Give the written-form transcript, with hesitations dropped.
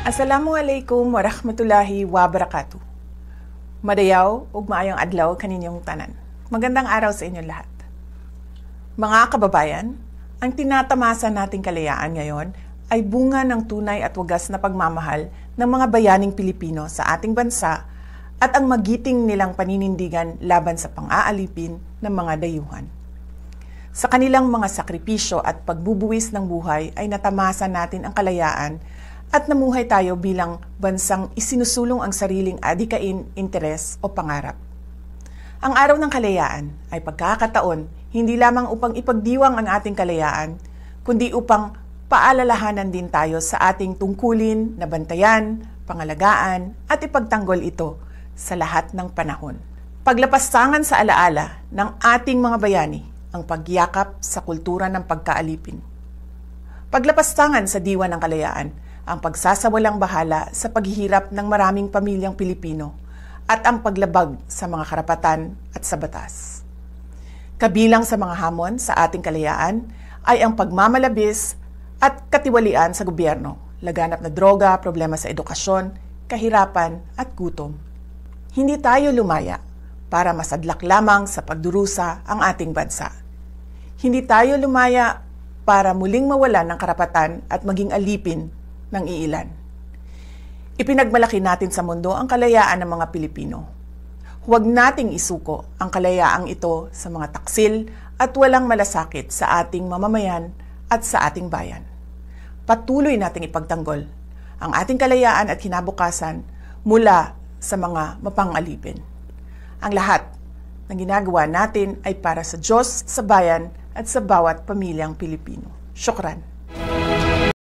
Assalamualaikum warahmatullahi wabarakatuh. Madayaw ug maayong adlaw kaninyong tanan. Magandang araw sa inyong lahat. Mga kababayan, ang tinatamasa nating kalayaan ngayon ay bunga ng tunay at wagas na pagmamahal ng mga bayaning Pilipino sa ating bansa at ang magiting nilang paninindigan laban sa pang-aalipin ng mga dayuhan. Sa kanilang mga sakripisyo at pagbubuwis ng buhay ay natamasa natin ang kalayaan at namuhay tayo bilang bansang isinusulong ang sariling adikain, interes o pangarap. Ang araw ng kalayaan ay pagkakataon hindi lamang upang ipagdiwang ang ating kalayaan, kundi upang paalalahanan din tayo sa ating tungkulin na bantayan, pangalagaan at ipagtanggol ito sa lahat ng panahon. Paglapastangan sa alaala ng ating mga bayani ang pagyakap sa kultura ng pagkaalipin. Paglapastangan sa diwa ng kalayaan ang pagsasawalang bahala sa paghihirap ng maraming pamilyang Pilipino at ang paglabag sa mga karapatan at sa batas. Kabilang sa mga hamon sa ating kalayaan ay ang pagmamalabis at katiwalian sa gobyerno, laganap na droga, problema sa edukasyon, kahirapan at gutom. Hindi tayo lumaya para masadlak lamang sa pagdurusa ang ating bansa. Hindi tayo lumaya para muling mawalan ng karapatan at maging alipin ng iilan. Ipinagmalaki natin sa mundo ang kalayaan ng mga Pilipino. Huwag nating isuko ang kalayaang ito sa mga taksil at walang malasakit sa ating mamamayan at sa ating bayan. Patuloy nating ipagtanggol ang ating kalayaan at kinabukasan mula sa mga mapang-alipin. Ang lahat ng ginagawa natin ay para sa Diyos, sa bayan at sa bawat pamilyang Pilipino. Syukran.